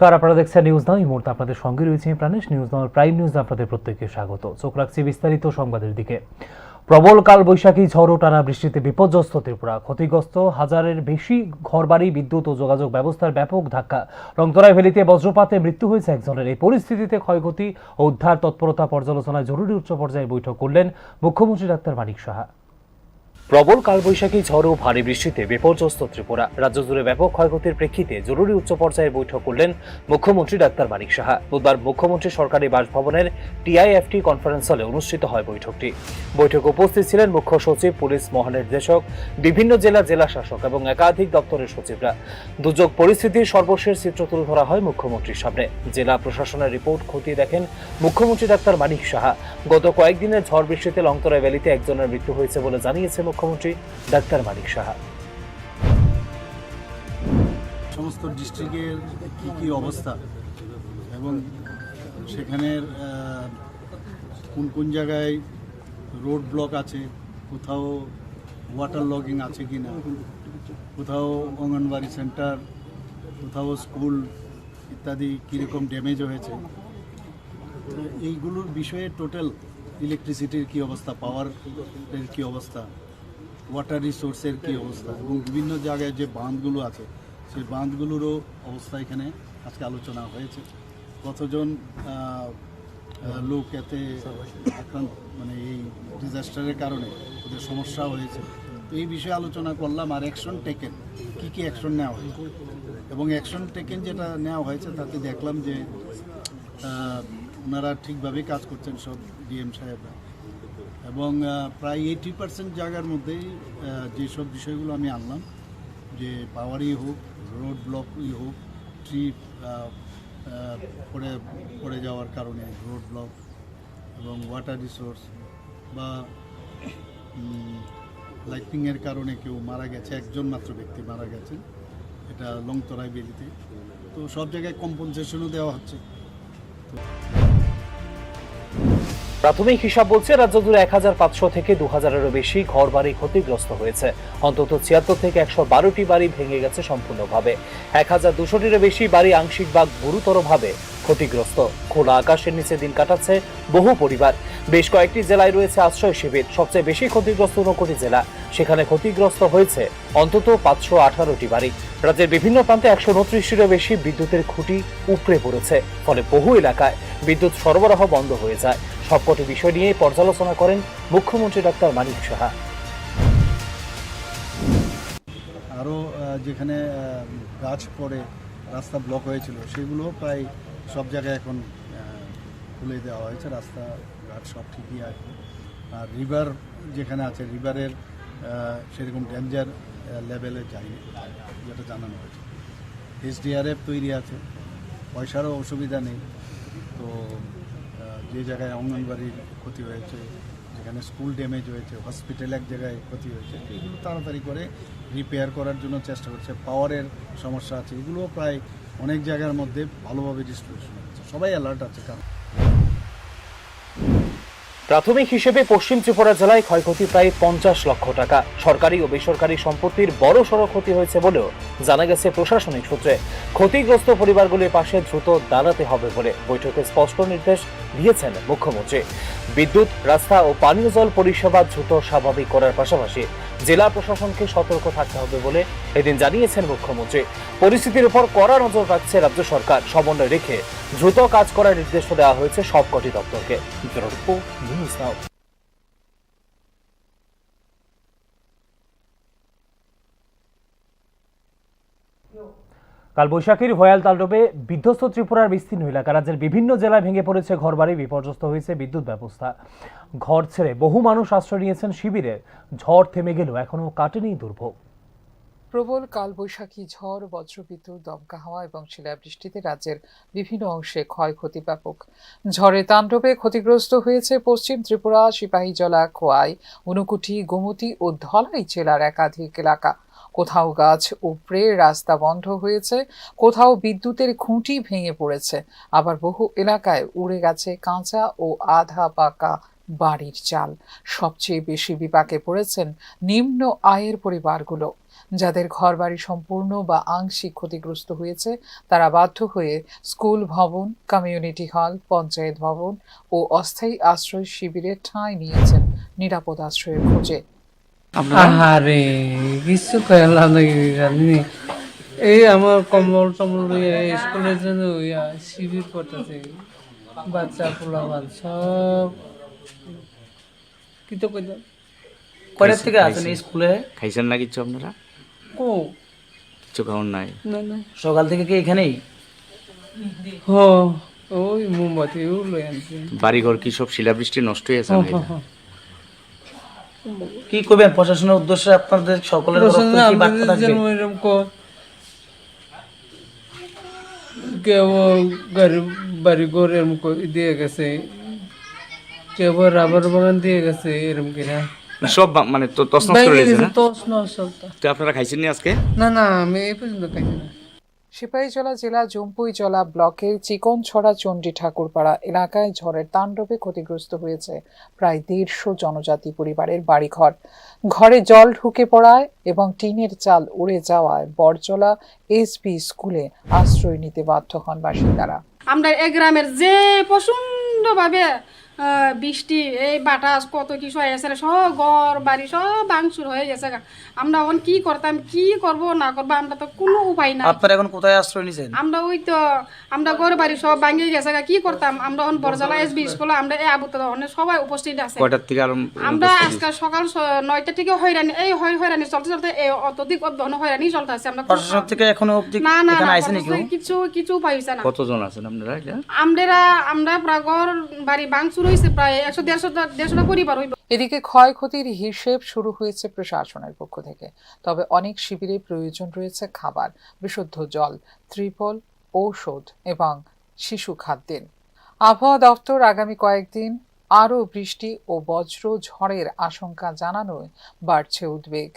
নমস্কার, আপনারা দেখছেন নিউজ নাও। এই মুহূর্তে আপনাদের সঙ্গে রয়েছে Pranesh. News now prime news আপনাদের প্রত্যেককে স্বাগত। চোখ রাখছি বিস্তারিত সংবাদের দিকে। প্রবল কাল বৈশাখী ঝড় ও টানা বৃষ্টিতে বিপর্যস্ত ত্রিপুরা। ক্ষতিগ্রস্ত হাজারের বেশি ঘরবাড়ি, বিদ্যুৎ ও যোগাযোগ ব্যবস্থার ব্যাপক ধাক্কা। রংতরাই ভ্যালিতে বজ্রপাতে মৃত্যু হয়েছে একজনের। এই পরিস্থিতিতে ক্ষয়ক্ষতি ও উদ্ধার তৎপরতা পর্যালোচনায় জরুরি উচ্চ পর্যায়ে বৈঠক করলেন মুখ্যমন্ত্রী ডাক্তার মানিক সাহা। প্রবল কালবৈশাখী ঝড় ও ভারী বৃষ্টিতে বিপর্যস্ত ত্রিপুরা। রাজ্য জুড়ে ব্যাপক ক্ষয়ক্ষতির প্রেক্ষিতে জরুরি উচ্চ পর্যায়ে বৈঠক করলেন মুখ্যমন্ত্রী ডাক্তার মানিক সাহা। বুধবার মুখ্যমন্ত্রী সরকারি বাসভবনের টিআইএফটি কনফারেন্স হলে অনুষ্ঠিত হয় বৈঠকটি। বৈঠকে উপস্থিত ছিলেন মুখ্য সচিব, পুলিশ মহানির্দেশক, বিভিন্ন জেলা শাসক এবং একাধিক দপ্তরের সচিবরা। দুর্যোগ পরিস্থিতির সর্বশেষ চিত্র তুলে ধরা হয় মুখ্যমন্ত্রীর সামনে। জেলা প্রশাসনের রিপোর্ট খতিয়ে দেখেন মুখ্যমন্ত্রী ডাক্তার মানিক সাহা। গত কয়েকদিনের ঝড় বৃষ্টিতে লংতরাই ভ্যালিতে একজনের মৃত্যু হয়েছে বলে জানিয়েছে মুখ্যমন্ত্রী ডাক্তার মানিক সাহা। সমস্ত ডিস্ট্রিক্টের কি অবস্থা এবং সেখানের কোন জায়গায় রোড ব্লক আছে, কোথাও ওয়াটার লগিং আছে কি না, কোথাও অঙ্গনবাড়ি সেন্টার, কোথাও স্কুল ইত্যাদি কীরকম ড্যামেজ হয়েছে, এইগুলোর বিষয়ে টোটাল ইলেকট্রিসিটির কী অবস্থা, পাওয়ারের কী অবস্থা, ওয়াটার রিসোর্সের কী অবস্থা এবং বিভিন্ন জায়গায় যে বাঁধগুলো আছে সেই বাঁধগুলোরও অবস্থা এখানে আজকে আলোচনা হয়েছে। কতজন লোক এতে মানে এই ডিজাস্টারের কারণে ওদের সমস্যা হয়েছে, তো এই বিষয়ে আলোচনা করলাম। আর অ্যাকশন টেকেন, কী অ্যাকশন নেওয়া হয়েছে এবং অ্যাকশন টেকেন যেটা নেওয়া হয়েছে তাতে দেখলাম যে ওনারা ঠিকভাবে কাজ করছেন সব ডিএম সাহেবরা, এবং প্রায় 80% জায়গার মধ্যেই যেসব বিষয়গুলো আমি আনলাম, যে পাওয়ারই হোক, রোড ব্লকই হোক, ট্রি পড়ে যাওয়ার কারণে রোড ব্লক এবং ওয়াটার রিসোর্স বা লাইটনিংয়ের কারণে কেউ মারা গেছে, একজন মাত্র ব্যক্তি মারা গেছেন, এটা লংতরাই ভ্যালিতে। তো সব জায়গায় কম্পনসেশনও দেওয়া হচ্ছে। প্রাথমিক হিসাব বলছে রাজ্য জুড়ে 1500 থেকে 2000-এরও বেশি ঘর বাড়ি ক্ষতিগ্রস্ত হয়েছে। অন্তত 76 থেকে 112টি বাড়ি ভেঙে গেছে সম্পূর্ণভাবে। 1200-টিরও বেশি বাড়ি আংশিক বা গুরুতরভাবে ক্ষতিগ্রস্ত। খোলা আকাশের নিচে দিন কাটাচ্ছে বহু পরিবার। বেশ কয়েকটি জেলায় রয়েছে আশ্রয় শিবির। সবচেয়ে বেশি ক্ষতিগ্রস্ত ঊনকোটি জেলা, সেখানে ক্ষতিগ্রস্ত হয়েছে অন্তত 518টি বাড়ি। রাজ্যের বিভিন্ন প্রান্তে 129টিরও বেশি বিদ্যুতের খুঁটি উপড়ে পড়েছে, ফলে বহু এলাকায় বিদ্যুৎ সরবরাহ বন্ধ হয়ে যায়। সবকটি বিষয় নিয়ে পর্যালোচনা করেন মুখ্যমন্ত্রী ডাক্তার মানিক সাহা। আরও যেখানে গাছ পড়ে রাস্তা ব্লক হয়েছিল সেগুলো প্রায় সব জায়গায় এখন খুলে দেওয়া হয়েছে, রাস্তাঘাট সব ঠিকই আছে। আর রিভার যেখানে আছে, রিভারের সেরকম ডেঞ্জার লেভেলে যায়নি, যেটা জানানো হয়েছে। SDRF তৈরি আছে, পয়সারও অসুবিধা নেই। তো যে জায়গায় অঙ্গনবাড়ির ক্ষতি হয়েছে, যেখানে স্কুল ড্যামেজ হয়েছে, হসপিটাল এক জায়গায় ক্ষতি হয়েছে, এগুলো তাড়াতাড়ি করে রিপেয়ার করার জন্য চেষ্টা করছে। পাওয়ারের সমস্যা আছে, এগুলো প্রায় অনেক জায়গার মধ্যে ভালোভাবে ডিস্ট্রিবিউশন হচ্ছে, সবাই অ্যালার্ট আছে। কারণ প্রাথমিক হিসেবে পশ্চিম ত্রিপুরা জেলায় ক্ষয়ক্ষতি প্রায় 50 লক্ষ টাকা। সরকারি ও বেসরকারি সম্পত্তির বড় সড় ক্ষতি হয়েছে বলেও জানা গেছে প্রশাসনিক সূত্রে। ক্ষতিগ্রস্ত পরিবারগুলির পাশে দ্রুত দাঁড়াতে হবে বলে বৈঠকে স্পষ্ট নির্দেশ দিয়েছেন মুখ্যমন্ত্রী। বিদ্যুৎ, রাস্তা ও পানীয় জল পরিষেবা দ্রুত স্বাভাবিক করার পাশাপাশি জেলা প্রশাসনকে সতর্ক থাকতে হবে বলে এদিন জানিয়েছেন মুখ্যমন্ত্রী। পরিস্থিতির উপর কড়া নজর রাখছে রাজ্য সরকার। সমন্বয় রেখে দ্রুত কাজ করার নির্দেশ দেওয়া হয়েছে সবকটি দপ্তরকে। কালবৈশাখীর ভয়াল তাণ্ডবে বিধ্বস্ত ত্রিপুরার বিস্তীর্ণ এলাকা। রাজ্যের বিভিন্ন জেলায় ভেঙে পড়েছে ঘরবাড়ি, বিপর্যস্ত হয়েছে বিদ্যুৎ ব্যবস্থা। ঘর ছেড়ে বহু মানুষ আশ্রয় নিয়েছেন শিবিরে। ঝড় থেমে গেলেও এখনো কাটেনি দুর্ভোগ। প্রবল কালবৈশাখী ঝড়, বজ্রবিদ্যুৎ, দমকা হাওয়া এবং শিলাবৃষ্টিতে রাজ্যের বিভিন্ন অংশে ক্ষয়ক্ষতি ব্যাপক। ঝড়ের তাণ্ডবে ক্ষতিগ্রস্ত হয়েছে পশ্চিম ত্রিপুরা, সিপাহীজলা, খোয়াই, ঊনকোটি, গোমতী ও ধলাই জেলার একাধিক এলাকা। কোথাও গাছ উপড়ে রাস্তা বন্ধ হয়েছে, কোথাও বিদ্যুতের খুঁটি ভেঙে পড়েছে, আবার বহু এলাকায় উড়ে গেছে কাঁচা ও আধা পাকা বাড়ির চাল। সবচেয়ে বেশি বিপাকে পড়েছেন নিম্ন আয়ের পরিবারগুলো, যাদের ঘরবাড়ি সম্পূর্ণ বা আংশিক ক্ষতিগ্রস্ত হয়েছে। তারা বাধ্য হয়ে স্কুল ভবন, কমিউনিটি হল, পঞ্চায়েত ভবন ও অস্থায়ী আশ্রয় শিবিরে ঠাঁই নিয়েছেন নিরাপদ আশ্রয়ের খোঁজে। আহারে কিছু খেলাম নাকি জানি এই আমার কম্বল টম্বল লইয়া স্কুলের জন্য শিবির করতেছে বাচ্চা পোলাপান সব কি তো কইলাম কয়টার থেকে আসেন এই স্কুলে? খাইছেন না কিছু আপনারা? কো কিছু খাওয়ার নাই? না না সকাল থেকে কি এখানেই? হ ওই মোমবাতি ও লই আনছে বাড়িঘর কি সব শিলাবৃষ্টি নষ্ট হয়েছে? কি করবেন প্রশাসনের উদ্দেশ্যে? আপনাদের সকলের তরফ থেকে কি বার্তা থাকবে? যেন এরকম কর কেউ বাড়ি ঘর এরকম দিয়ে গেছে, কেউ রাবার বাগান দিয়ে গেছে এরকম কিনা সব মানে তো তছনছ করে দিয়েছে না? তোস নষ্ট। তো আপনারা খাইছেন নি আজকে? না না আমি এই পর্যন্ত খাইছি না। সিপাহীজলা জেলা জম্পুইজলা ব্লকের চিকনছড়া চণ্ডী ঠাকুরপাড়া এলাকায় ঝড়ের তাণ্ডবে ক্ষতিগ্রস্ত হয়েছে প্রায় 150 জনজাতি পরিবারের বাড়িঘর। ঘরে জল ঢুকে পড়ায় এবং টিনের চাল উড়ে যাওয়ায় বরজলা এসবি স্কুলে আশ্রয় নিতে বাধ্য হন বাসিন্দারা। আমরা এই গ্রামের যে প্রচণ্ডভাবে বৃষ্টি, এই বাতাস কত কিছু হয়ে গেছে, সব ঘর বাড়ি সব ভাঙচুর হয়ে গেছে। আমরা এখন কি করতাম, কি করব না করবো, আমরা তো কোনো উপায় নাই। আপনারা এখন কোথায় আশ্রয় নিছেন? আমরা ওই তো আমরা ঘর বাড়ি সব ভাঙে গেছে, কি করতাম? আমরা এখন বরজলা এসবি স্কুলে আমরা এই আবুত সবাই উপস্থিত আছে। কয়টার থেকে আমরা আজকে সকাল 9টা থেকে হয়রানি, এই হয়রানি চলতে চলতে এই অত্যধিক হয়রানি চলতে আছে। আমরা প্রশাসন থেকে এখনো অবধি না না এখানে আইছে নাকি? কিছু উপায় হইছে না। কতজন আছেন আপনারা? আমরা প্রায় ঘর বাড়ি ভাঙচুর হয়েছে প্রায় 100-150টা পরিবার হইব। এদিকে ক্ষয়ক্ষতির হিসেব শুরু হয়েছে প্রশাসনের পক্ষ থেকে। তবে অনেক শিবিরে প্রয়োজন রয়েছে খাবার, বিশুদ্ধ জল, ত্রিপল, ঔষধ এবং শিশু খাদ্যের। আবহাওয়া দপ্তর আগামী কয়েকদিন আরও বৃষ্টি ও বজ্র ঝড়ের আশঙ্কা জানানোয় বাড়ছে উদ্বেগ।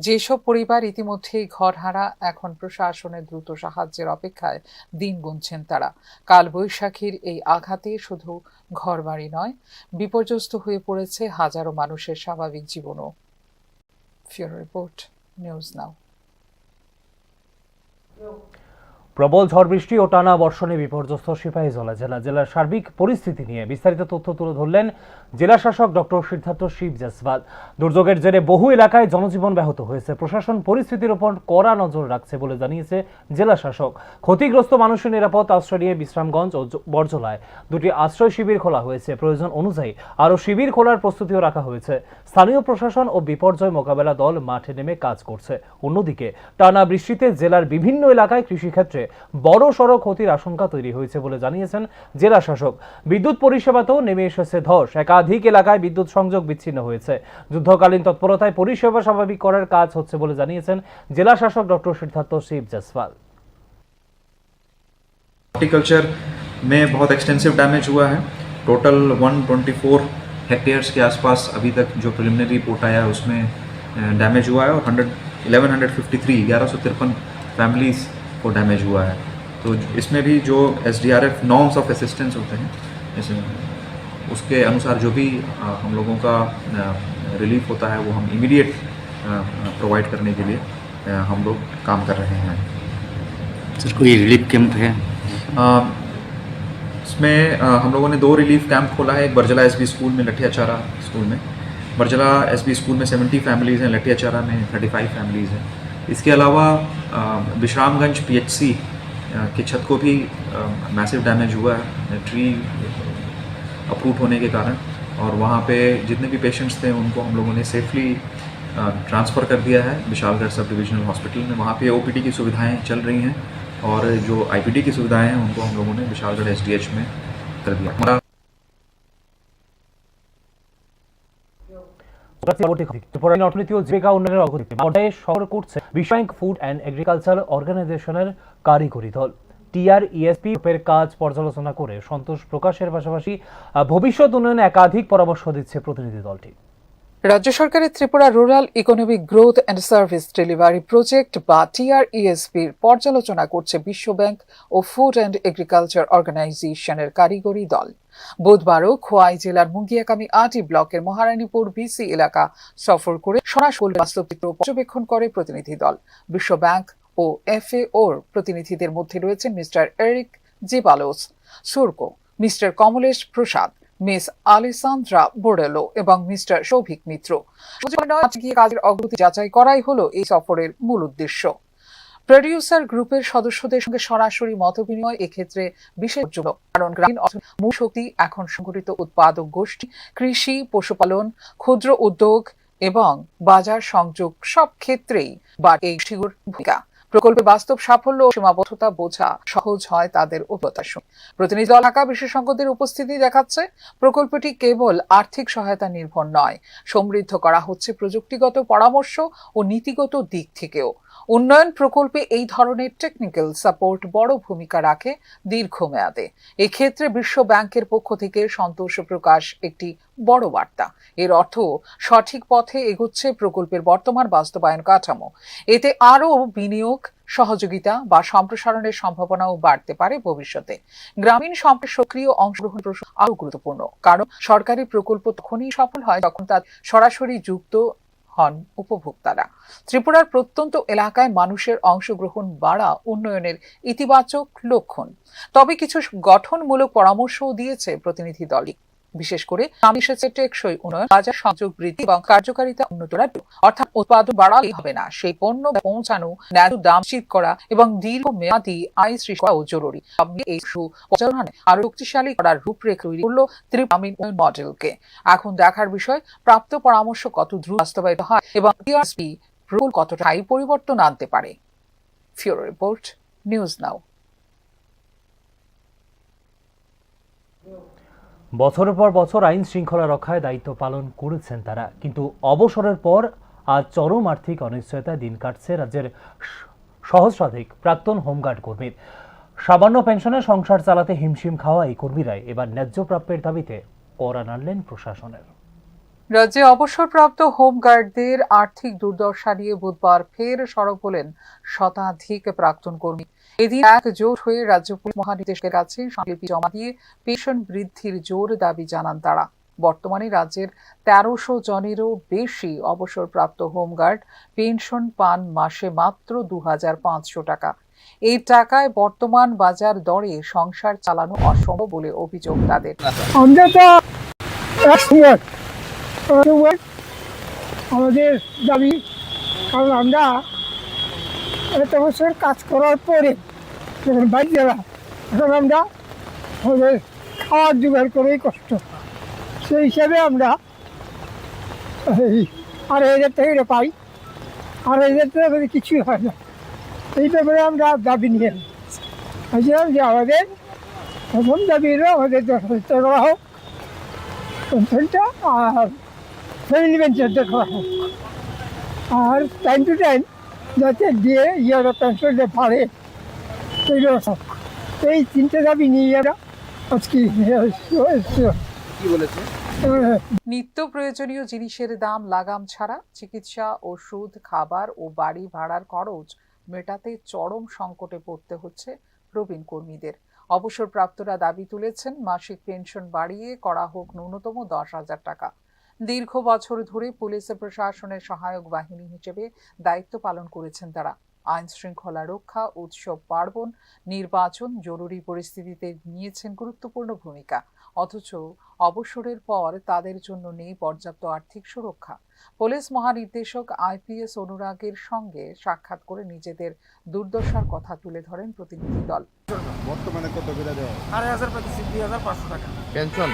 যেসব পরিবার ইতিমধ্যেই ঘরহারা, এখন প্রশাসনের দ্রুত সাহায্যের অপেক্ষায় দিন গুনছেন তারা। কালবৈশাখীর এই আঘাতে শুধু ঘরবাড়ি নয়, বিপর্যস্ত হয়ে পড়েছে হাজারো মানুষের স্বাভাবিক জীবনও। ফিউরো রিপোর্ট, নিউজ নাও। প্রবল ঝড় বৃষ্টি ও টানা বর্ষণে বিপর্যস্ত সিপাহীজলা জেলা। জেলার সার্বিক পরিস্থিতি নিয়ে বিস্তারিত তথ্য তুলে ধরলেন জেলা শাসক ডক্টর সিদ্ধার্থ শিব জেসওয়াল। দুর্যোগের জেরে বহু এলাকায় জনজীবন ব্যাহত হয়েছে। প্রশাসন পরিস্থিতির উপর কড়া নজর রাখছে বলে জানিয়েছে জেলা শাসক। ক্ষতিগ্রস্ত মানুষের নিরাপদ আশ্রয় নিয়ে বিশ্রামগঞ্জ ও বরজলায় 2টি আশ্রয় শিবির খোলা হয়েছে। প্রয়োজন অনুযায়ী আরও শিবির খোলার প্রস্তুতিও রাখা হয়েছে। স্থানীয় প্রশাসন ও বিপর্যয় মোকাবেলা দল মাঠে নেমে কাজ করছে। অন্যদিকে টানা বৃষ্টিতে জেলার বিভিন্ন এলাকায় কৃষিক্ষেত্রে বড় সড় ক্ষতির আশঙ্কা তৈরি হয়েছে বলে জানিয়েছেন জেলা শাসক। বিদ্যুৎ পরিষেবাতেও নেমে এসেছে ধস। একাধিক এলাকায় বিদ্যুৎ সংযোগ বিচ্ছিন্ন হয়েছে। যুদ্ধকালীন তৎপরতায় পরিষেবা স্বাভাবিক করার কাজ হচ্ছে বলে জানিয়েছেন জেলা শাসক ডক্টর সিদ্ধার্থ শিব জেসওয়াল। हॉर्टिकल्चर में बहुत एक्सटेंसिव डैमेज हुआ है। टोटल 124 हेक्टेयर्स के आसपास अभी तक जो प्रिलिमिनरी रिपोर्ट आया है उसमें डैमेज हुआ है और 1153 फैमिलीज़ को डैमेज हुआ है। तो इसमें भी जो SDRF नॉर्म्स ऑफ असिस्टेंस होते हैं जैसे उसके अनुसार जो भी हम लोगों का रिलीफ होता है वो हम इमीडिएट प्रोवाइड करने के लिए हम लोग काम कर रहे हैं। सर कोई रिलीफ कैंप है? इसमें हम लोगों ने 2 रिलीफ कैंप खोला है। एक बरजला SB स्कूल में, लठियाचारा स्कूल में। बरजला SB स्कूल में 70 फैमिलीज़ हैं, लठियाचारा में 35 फैमिलीज़ हैं। इसके अलावा विश्रामगंज PHC की छत को भी मैसिव डैमेज हुआ है ट्री अप्रूट होने के कारण, और वहाँ पे जितने भी पेशेंट्स थे उनको हम लोगों ने सेफली ट्रांसफ़र कर दिया है विशालगढ़ सब डिविजनल हॉस्पिटल में। वहाँ पे OPD की सुविधाएं चल रही हैं और जो IPD की सुविधाएं हैं उनको हम लोगों ने विशालगढ़ SDH में कर दिया। অর্থনীতি ও জীবিকা উন্নয়নের অগ্রগতি পর্যায়ে সফর করছে বিশ্বব্যাংক ফুড অ্যান্ড এগ্রিকালচার অর্গানাইজেশনের কারিগরি দল। TRESP এর কাজ পর্যালোচনা করে সন্তোষ প্রকাশের পাশাপাশি ভবিষ্যৎ উন্নয়নে একাধিক পরামর্শ দিচ্ছে প্রতিনিধি দলটি। রাজ্য সরকারের Tripura rural economic growth and service delivery project বা TRESPর পর্যালোচনা করছে বিশ্ব ব্যাংক ও ফুড অ্যান্ড এগ্রিকালচার অর্গানাইজেশনের কারিগরি দল। বুধবারও খোয়াই জেলার মুঙ্গিয়াকামি 8 ব্লকের মহারানীপুর বিসি এলাকা সফর করে সরাসরি বাস্তব চিত্র পর্যবেক্ষণ করে প্রতিনিধি দল। বিশ্ব ব্যাংক ও FAOর প্রতিনিধিদের মধ্যে রয়েছেন মিস্টার এরিক জিবালোস সুরকো, মিস্টার কমলেশ প্রসাদ, মিস আলেসান্দ্রা বোরেলো এবং মিস্টার সৌভিক মিত্র। কাজের অগ্রগতি যাচাই করাই হলো এই সফরের মূল উদ্দেশ্য। প্রডিউসার গ্রুপের সদস্যদের সঙ্গে সরাসরি মতবিনিময় এক্ষেত্রে বিশেষ জরুরি, কারণ গ্রামীণ অর্থনীতির মূল শক্তি এখন সংগঠিত উৎপাদক গোষ্ঠী, কৃষি, পশুপালন, ক্ষুদ্র উদ্যোগ এবং বাজার সংযোগ সব ক্ষেত্রেই বা এই শিগুর ভূমিকা। প্রকল্পে বাস্তব সাফল্য ও সীমাবদ্ধতা বোঝা সহজ হয় তাদের অভিজ্ঞতার সঙ্গে। প্রতিনিধি দল থাকা বিশেষজ্ঞদের উপস্থিতি দেখাচ্ছে প্রকল্পটি কেবল আর্থিক সহায়তা নির্ভর নয়, সমৃদ্ধ করা হচ্ছে প্রযুক্তিগত পরামর্শ ও নীতিগত দিক থেকেও। উন্নয়ন প্রকল্পে এই ধরনের টেকনিক্যাল সাপোর্ট বড় ভূমিকা রাখে দীর্ঘমেয়াদে। এক্ষেত্রে বিশ্ব ব্যাংকের পক্ষ থেকে সন্তোষ প্রকাশ একটি বড় বার্তা। এর অর্থ সঠিক পথে এগোচ্ছে প্রকল্পের বর্তমান বাস্তবায়ন কাঠামো। এতে আরও বিনিয়োগ, সহযোগিতা বা সম্প্রসারণের সম্ভাবনাও বাড়তে পারে ভবিষ্যতে। গ্রামীণ সম্প্রসারণে সক্রিয় অংশগ্রহণ আরও গুরুত্বপূর্ণ, কারণ সরকারি প্রকল্প তখনই সফল হয় যখন তার সরাসরি যুক্ত হন উপভোক্তারা। ত্রিপুরার প্রত্যন্ত এলাকায় মানুষের অংশগ্রহণ বাড়া উন্নয়নের ইতিবাচক লক্ষণ। তবে কিছু গঠনমূলক পরামর্শও দিয়েছে প্রতিনিধি দলটি। বিশেষ করে নাম এসেছে টেকসই উন্নয়ন, বাজার সংযোগ বৃদ্ধি এবং কার্যকারিতা উন্নত করা, অর্থাৎ উৎপাদন বাড়ালেই হবে না, সেই পণ্য পৌঁছানো, ন্যায্য দাম নিশ্চিত করা এবং দীর্ঘমেয়াদী আয় সৃষ্টি করাও জরুরি। এই পরিচালনায় আরো শক্তিশালী করার রূপরেখা তৈরি করল ত্রিপুরা মডেলকে। এখন দেখার বিষয় প্রাপ্ত পরামর্শ কত দ্রুত বাস্তবায়িত হয় এবং TRESP প্রকল্প কতটা পরিবর্তন আনতে পারে। ফিউরো রিপোর্ট, নিউজ নাও। বছরের পর বছর আইন শৃঙ্খলা রক্ষায় দায়িত্ব পালন করেছেন তারা, কিন্তু অবসরের পর আজ চরম আর্থিক অনিশ্চয়তায় দিন কাটছে রাজ্যের সহস্রাধিক প্রাক্তন হোমগার্ড কর্মীর। সামান্য পেনশনে সংসার চালাতে হিমশিম খাওয়া এই কর্মীরাই এবার ন্যায্য প্রাপ্যের দাবিতে কড়া নাড়লেন প্রশাসনের। রাজ্যে অবসরপ্রাপ্ত হোমগার্ডদের আর্থিক দুর্দশা নিয়ে বুধবার ফের সরব হলেন শতাধিক প্রাক্তন কর্মী। এদিন একজোট হয়ে রাজ্য পুলিশ মহানির্দেশকের কাছে স্মারকলিপি জমা দিয়ে পেনশন বৃদ্ধির জোর দাবি জানান তারা। বর্তমানে রাজ্যের 1300 জনেরও বেশি অবসরপ্রাপ্ত হোমগার্ড পেনশন পান মাসে মাত্র 2500 টাকা। এই টাকায় বর্তমান বাজার দরে সংসার চালানো অসম্ভব বলে অভিযোগ তাদের। আমাদের দাবি, কারণ আমরা এত বছর কাজ করার পরে যখন বাড়ি যারা, এখন আমরা আমাদের খাওয়ার জোগাড় করেই কষ্ট। সেই হিসাবে আমরা এই 2500 টাকা পাই, 2500 টাকা করে কিছুই হয় না। এই ব্যাপারে আমরা দাবি নিয়ে আসছিলাম যে আমাদের প্রথম দাবি হলো আমাদের 10,000 টাকা করা হোক পেনশনটা, আর ফ্যামিলি পেনশনটা করা হোক, আর টাইম টু টাইম যাতে দিয়ে পেনশনটা বাড়ে সেইগুলো সব। এই তিনটে দাবি নিয়ে আমরা আজকে কি বলেছে। নিত্য প্রয়োজনীয় জিনিসের দাম লাগাম ছাড়া চিকিৎসা, ওষুধ, খাবার ও বাড়ি ভাড়ার খরচ মেটাতে চরম সংকটে পড়তে হচ্ছে প্রবীণ কর্মীদের। অবসরপ্রাপ্তরা দাবি তুলেছেন মাসিক পেনশন বাড়িয়ে করা হোক ন্যূনতম 10,000 টাকা। দীর্ঘ বছর ধরে পুলিশ প্রশাসনের সহায়ক বাহিনী হিসেবে দায়িত্ব পালন করেছেন তারা। আইন শৃঙ্খলা রক্ষা, উৎসব পার্বণ, নির্বাচন, জরুরি পরিস্থিতিতে নিয়েছেন গুরুত্বপূর্ণ ভূমিকা। অথচ অবসরের পর তাদের জন্য নেই পর্যাপ্ত আর্থিক সুরক্ষা। পুলিশ মহানির্দেশক IPS অনুরাগের সঙ্গে সাক্ষাৎ করে নিজেদের দুর্দশার কথা তুলে ধরেন প্রতিনিধি দল। বর্তমানে কত করে দেওয়া? 2500 টাকা পেনশন।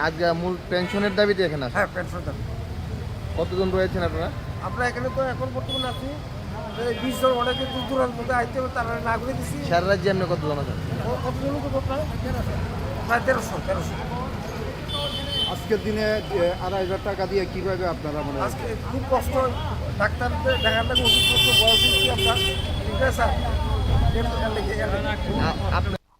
আজকে মূল পেনশনের দাবিতে এখানে আছে। হ্যাঁ, পেনশন দাবি। কতজন রয়েছেন আপনারা? আমরা এখানে তো এখন বর্তমানে আছি 20 জন। অনেকে দূর দূরান্ত থেকে আইতে হবে, তারা না করে দিচ্ছি। সারা রাজ্যে আপনি কতজন আছেন? কতজন লোক প্রায় 1300। আজকের দিনে 2500 টাকা দিয়ে কিভাবে আপনারা মনে হয়? আজকে খুব কষ্ট, ডাক্তার দেখার লাগে, ওষুধপত্র বয়স আপনার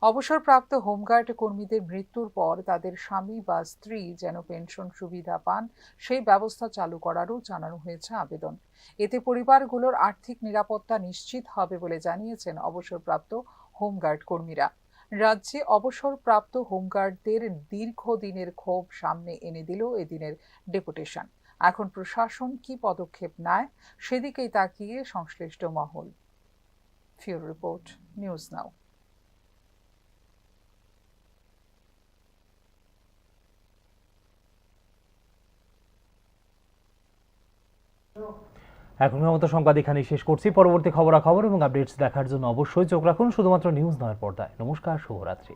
অবসরপ্রাপ্ত হোমগার্ড কর্মীদের মৃত্যুর পর তাদের স্বামী বা স্ত্রী যেন পেনশন সুবিধা পান সেই ব্যবস্থা চালু করারও জানানো হয়েছে আবেদন। এতে পরিবারগুলোর আর্থিক নিরাপত্তা নিশ্চিত হবে বলে জানিয়েছেন অবসরপ্রাপ্ত হোমগার্ড কর্মীরা। রাজ্যে অবসরপ্রাপ্ত হোমগার্ডদের দীর্ঘদিনের ক্ষোভ সামনে এনে দিল এদিনের ডেপুটেশন। এখন প্রশাসন কি পদক্ষেপ নেয় সেদিকেই তাকিয়ে সংশ্লিষ্ট মহল। ফিউরো রিপোর্ট, নিউজ নাও। এখনকার মতো সংবাদ এখানেই শেষ করছি। পরবর্তী খবরাখবর এবং আপডেটস দেখার জন্য অবশ্যই চোখ রাখুন শুধুমাত্র নিউজ নয়ের পর্দায়। নমস্কার, শুভরাত্রি।